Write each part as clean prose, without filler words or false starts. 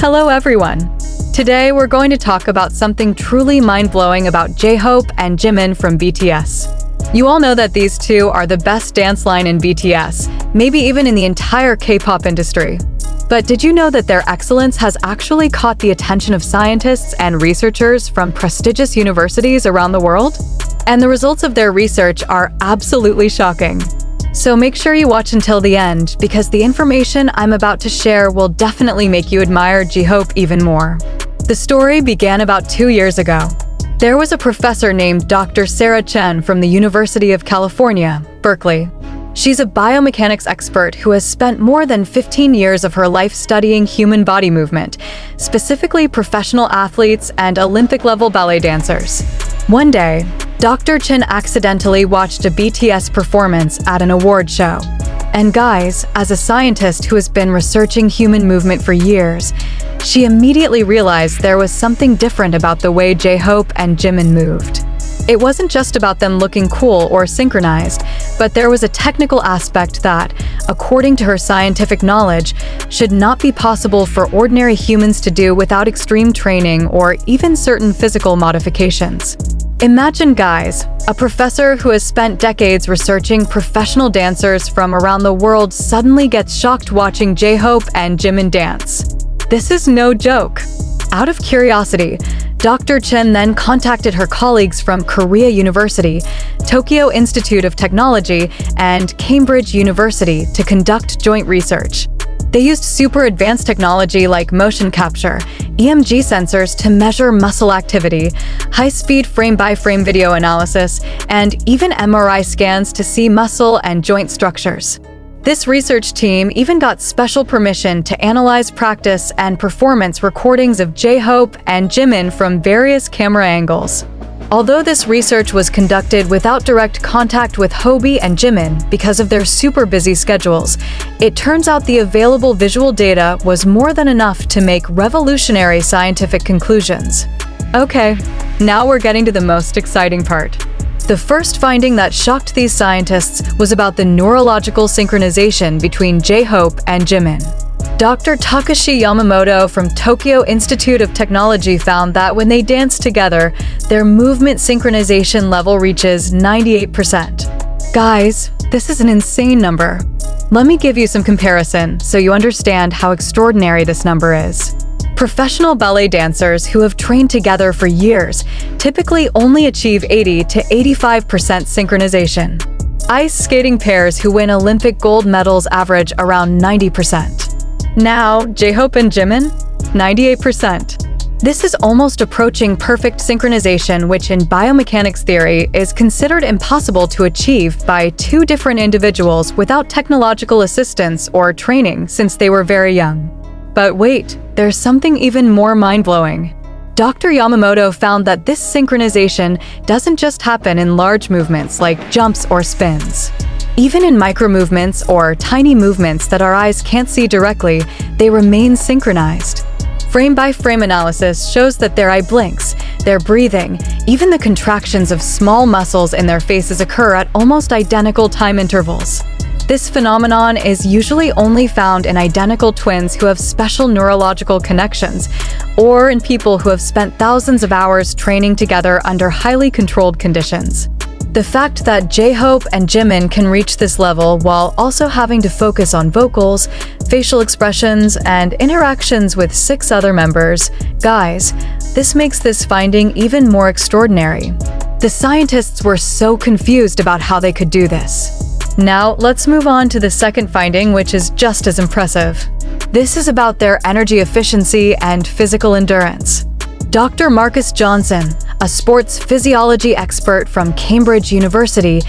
Hello everyone! Today we're going to talk about something truly mind-blowing about JHope and Jimin from BTS. You all know that these two are the best dance line in BTS, maybe even in the entire K-pop industry. But did you know that their excellence has actually caught the attention of scientists and researchers from prestigious universities around the world? And the results of their research are absolutely shocking. So make sure you watch until the end, because the information I'm about to share will definitely make you admire JHope even more. The story began about 2 years ago. There was a professor named Dr. Sarah Chen from the University of California, Berkeley. She's a biomechanics expert who has spent more than 15 years of her life studying human body movement, specifically professional athletes and Olympic-level ballet dancers. One day, Dr. Chen accidentally watched a BTS performance at an award show. And guys, as a scientist who has been researching human movement for years, she immediately realized there was something different about the way JHope and Jimin moved. It wasn't just about them looking cool or synchronized, but there was a technical aspect that, according to her scientific knowledge, should not be possible for ordinary humans to do without extreme training or even certain physical modifications. Imagine, guys, a professor who has spent decades researching professional dancers from around the world suddenly gets shocked watching JHope and Jimin dance. This is no joke. Out of curiosity, Dr. Chen then contacted her colleagues from Korea University, Tokyo Institute of Technology, and Cambridge University to conduct joint research. They used super advanced technology like motion capture, EMG sensors to measure muscle activity, high-speed frame-by-frame video analysis, and even MRI scans to see muscle and joint structures. This research team even got special permission to analyze practice and performance recordings of JHope and Jimin from various camera angles. Although this research was conducted without direct contact with Hobi and Jimin because of their super busy schedules, it turns out the available visual data was more than enough to make revolutionary scientific conclusions. Okay, now we're getting to the most exciting part. The first finding that shocked these scientists was about the neurological synchronization between JHope and Jimin. Dr. Takashi Yamamoto from Tokyo Institute of Technology found that when they dance together, their movement synchronization level reaches 98%. Guys, this is an insane number. Let me give you some comparison so you understand how extraordinary this number is. Professional ballet dancers who have trained together for years typically only achieve 80 to 85% synchronization. Ice skating pairs who win Olympic gold medals average around 90%. Now, JHope and Jimin? 98%. This is almost approaching perfect synchronization, which in biomechanics theory is considered impossible to achieve by two different individuals without technological assistance or training since they were very young. But wait, there's something even more mind-blowing. Dr. Yamamoto found that this synchronization doesn't just happen in large movements like jumps or spins. Even in micro-movements or tiny movements that our eyes can't see directly, they remain synchronized. Frame-by-frame analysis shows that their eye blinks, their breathing, even the contractions of small muscles in their faces occur at almost identical time intervals. This phenomenon is usually only found in identical twins who have special neurological connections, or in people who have spent thousands of hours training together under highly controlled conditions. The fact that JHope and Jimin can reach this level while also having to focus on vocals, facial expressions, and interactions with 6 other members, guys, this makes this finding even more extraordinary. The scientists were so confused about how they could do this. Now, let's move on to the second finding, which is just as impressive. This is about their energy efficiency and physical endurance. Dr. Marcus Johnson, a sports physiology expert from Cambridge University,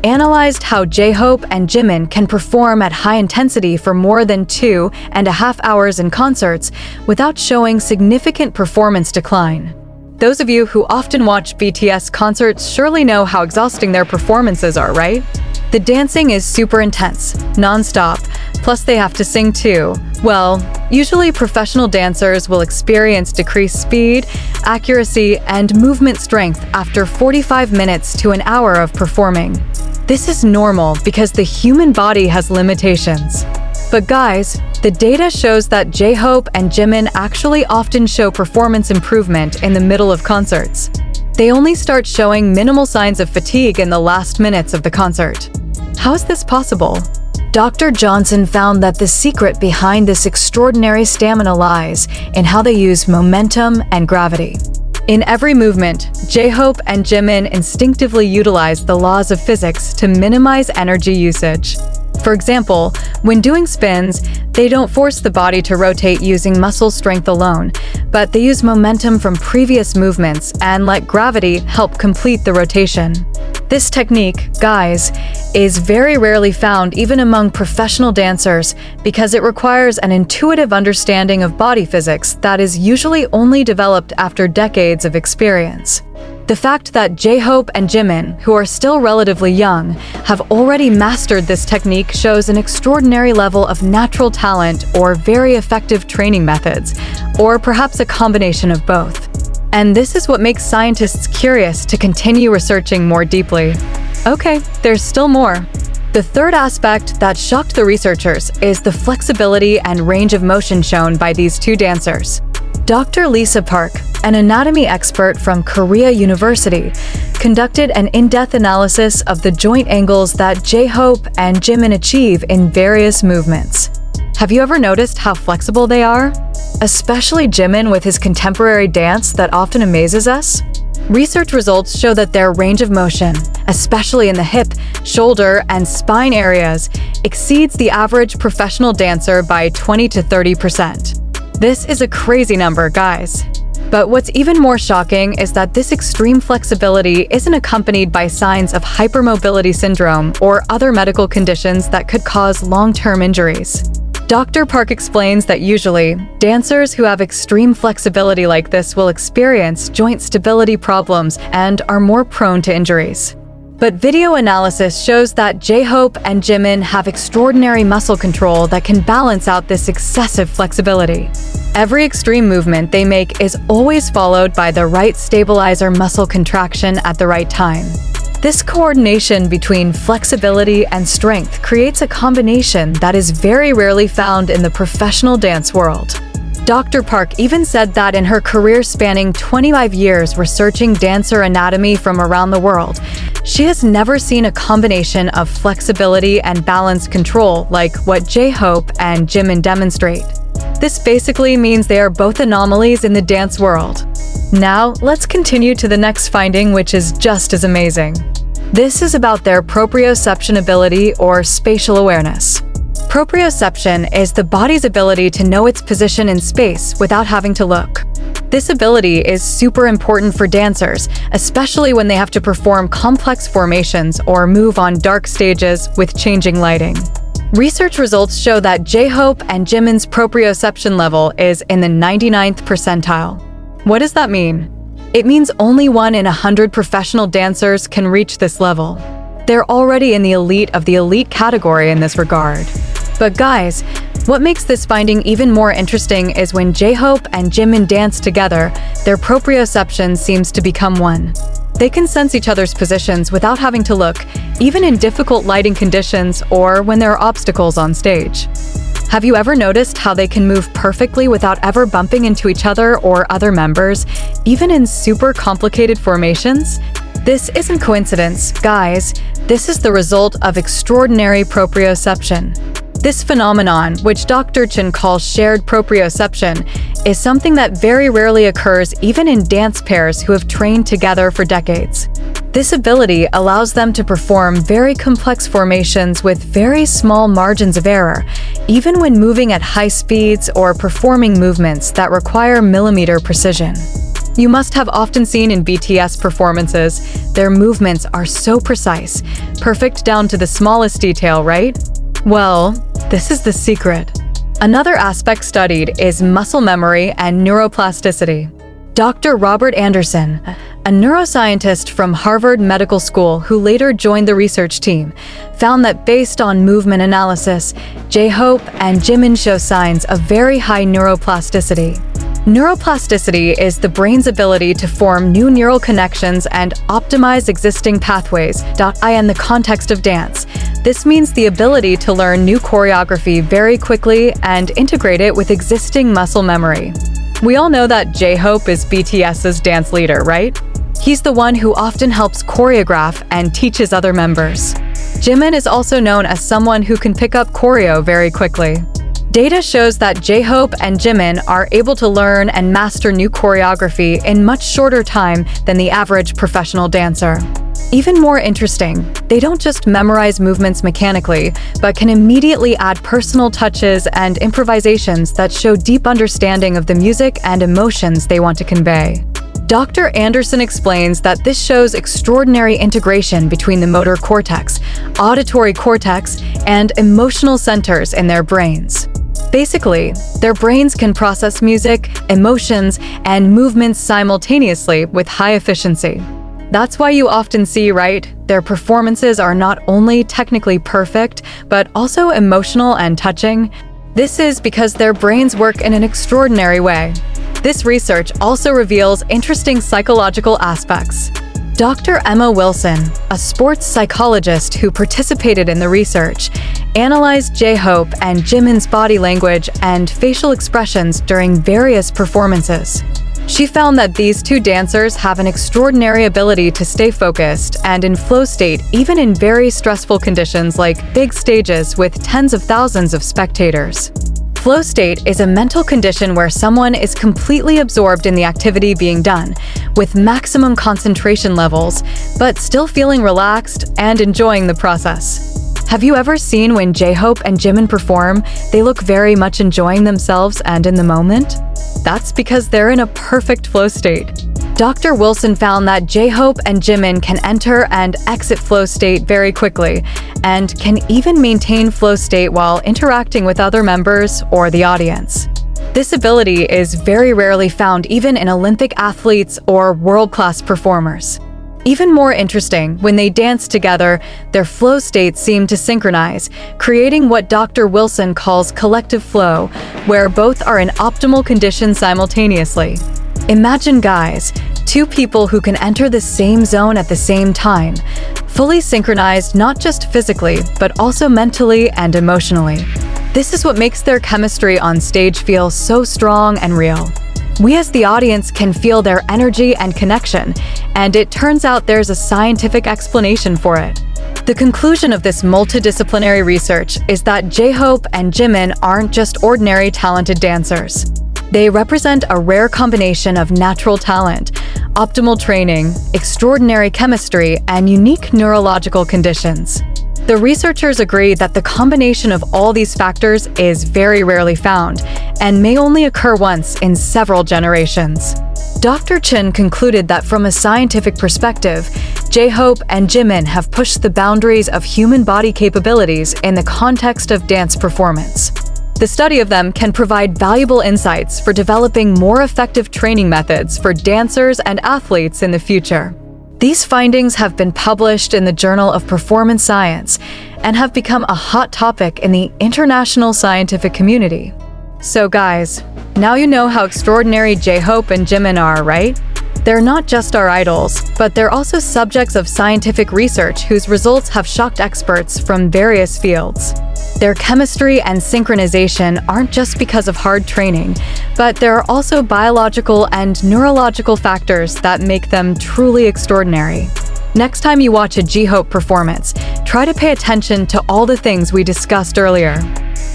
analyzed how JHope and Jimin can perform at high intensity for more than 2.5 hours in concerts without showing significant performance decline. Those of you who often watch BTS concerts surely know how exhausting their performances are, right? The dancing is super intense, non-stop, plus they have to sing too. Well, usually professional dancers will experience decreased speed, accuracy, and movement strength after 45 minutes to an hour of performing. This is normal because the human body has limitations. But guys, the data shows that JHope and Jimin actually often show performance improvement in the middle of concerts. They only start showing minimal signs of fatigue in the last minutes of the concert. How is this possible? Dr. Johnson found that the secret behind this extraordinary stamina lies in how they use momentum and gravity. In every movement, JHope and Jimin instinctively utilize the laws of physics to minimize energy usage. For example, when doing spins, they don't force the body to rotate using muscle strength alone, but they use momentum from previous movements and let gravity help complete the rotation. This technique, guys, is very rarely found even among professional dancers because it requires an intuitive understanding of body physics that is usually only developed after decades of experience. The fact that JHope and Jimin, who are still relatively young, have already mastered this technique shows an extraordinary level of natural talent or very effective training methods, or perhaps a combination of both. And this is what makes scientists curious to continue researching more deeply. Okay, there's still more. The third aspect that shocked the researchers is the flexibility and range of motion shown by these two dancers. Dr. Lisa Park, an anatomy expert from Korea University, conducted an in-depth analysis of the joint angles that JHope and Jimin achieve in various movements. Have you ever noticed how flexible they are? Especially Jimin with his contemporary dance that often amazes us? Research results show that their range of motion, especially in the hip, shoulder, and spine areas, exceeds the average professional dancer by 20 to 30%. This is a crazy number, guys. But what's even more shocking is that this extreme flexibility isn't accompanied by signs of hypermobility syndrome or other medical conditions that could cause long-term injuries. Dr. Park explains that usually, dancers who have extreme flexibility like this will experience joint stability problems and are more prone to injuries. But video analysis shows that JHope and Jimin have extraordinary muscle control that can balance out this excessive flexibility. Every extreme movement they make is always followed by the right stabilizer muscle contraction at the right time. This coordination between flexibility and strength creates a combination that is very rarely found in the professional dance world. Dr. Park even said that in her career spanning 25 years researching dancer anatomy from around the world, she has never seen a combination of flexibility and balance control like what JHope and Jimin demonstrate. This basically means they are both anomalies in the dance world. Now, let's continue to the next finding, which is just as amazing. This is about their proprioception ability or spatial awareness. Proprioception is the body's ability to know its position in space without having to look. This ability is super important for dancers, especially when they have to perform complex formations or move on dark stages with changing lighting. Research results show that JHope and Jimin's proprioception level is in the 99th percentile. What does that mean? It means only 1 in 100 professional dancers can reach this level. They're already in the elite category in this regard. But guys, what makes this finding even more interesting is when JHope and Jimin dance together, their proprioception seems to become one. They can sense each other's positions without having to look, even in difficult lighting conditions or when there are obstacles on stage. Have you ever noticed how they can move perfectly without ever bumping into each other or other members, even in super complicated formations? This isn't coincidence, guys. This is the result of extraordinary proprioception. This phenomenon, which Dr. Chen calls shared proprioception, is something that very rarely occurs even in dance pairs who have trained together for decades. This ability allows them to perform very complex formations with very small margins of error, even when moving at high speeds or performing movements that require millimeter precision. You must have often seen in BTS performances, their movements are so precise, perfect down to the smallest detail, right? Well, this is the secret. Another aspect studied is muscle memory and neuroplasticity. Dr. Robert Anderson, a neuroscientist from Harvard Medical School who later joined the research team, found that based on movement analysis, JHope and Jimin show signs of very high neuroplasticity. Neuroplasticity is the brain's ability to form new neural connections and optimize existing pathways. In the context of dance, this means the ability to learn new choreography very quickly and integrate it with existing muscle memory. We all know that JHope is BTS's dance leader, right? He's the one who often helps choreograph and teaches other members. Jimin is also known as someone who can pick up choreo very quickly. Data shows that JHope and Jimin are able to learn and master new choreography in much shorter time than the average professional dancer. Even more interesting, they don't just memorize movements mechanically, but can immediately add personal touches and improvisations that show deep understanding of the music and emotions they want to convey. Dr. Anderson explains that this shows extraordinary integration between the motor cortex, auditory cortex, and emotional centers in their brains. Basically, their brains can process music, emotions, and movements simultaneously with high efficiency. That's why you often see, right, their performances are not only technically perfect, but also emotional and touching. This is because their brains work in an extraordinary way. This research also reveals interesting psychological aspects. Dr. Emma Wilson, a sports psychologist who participated in the research, analyzed JHope and Jimin's body language and facial expressions during various performances. She found that these two dancers have an extraordinary ability to stay focused and in flow state even in very stressful conditions like big stages with tens of thousands of spectators. Flow state is a mental condition where someone is completely absorbed in the activity being done, with maximum concentration levels, but still feeling relaxed and enjoying the process. Have you ever seen when JHope and Jimin perform, they look very much enjoying themselves and in the moment? That's because they're in a perfect flow state. Dr. Wilson found that JHope and Jimin can enter and exit flow state very quickly, and can even maintain flow state while interacting with other members or the audience. This ability is very rarely found even in Olympic athletes or world-class performers. Even more interesting, when they dance together, their flow states seem to synchronize, creating what Dr. Wilson calls collective flow, where both are in optimal condition simultaneously. Imagine, guys, two people who can enter the same zone at the same time, fully synchronized not just physically, but also mentally and emotionally. This is what makes their chemistry on stage feel so strong and real. We as the audience can feel their energy and connection, and it turns out there's a scientific explanation for it. The conclusion of this multidisciplinary research is that JHope and Jimin aren't just ordinary talented dancers. They represent a rare combination of natural talent, optimal training, extraordinary chemistry, and unique neurological conditions. The researchers agree that the combination of all these factors is very rarely found and may only occur once in several generations. Dr. Chen concluded that from a scientific perspective, JHope and Jimin have pushed the boundaries of human body capabilities in the context of dance performance. The study of them can provide valuable insights for developing more effective training methods for dancers and athletes in the future. These findings have been published in the Journal of Performance Science and have become a hot topic in the international scientific community. So guys, now you know how extraordinary JHope and Jimin are, right? They're not just our idols, but they're also subjects of scientific research whose results have shocked experts from various fields. Their chemistry and synchronization aren't just because of hard training, but there are also biological and neurological factors that make them truly extraordinary. Next time you watch a JHope performance, try to pay attention to all the things we discussed earlier.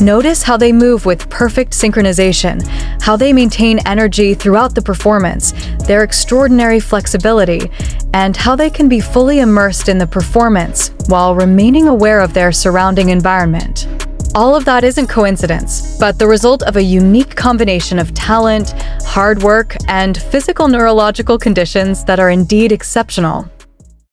Notice how they move with perfect synchronization, how they maintain energy throughout the performance, their extraordinary flexibility, and how they can be fully immersed in the performance while remaining aware of their surrounding environment. All of that isn't coincidence, but the result of a unique combination of talent, hard work, and physical neurological conditions that are indeed exceptional.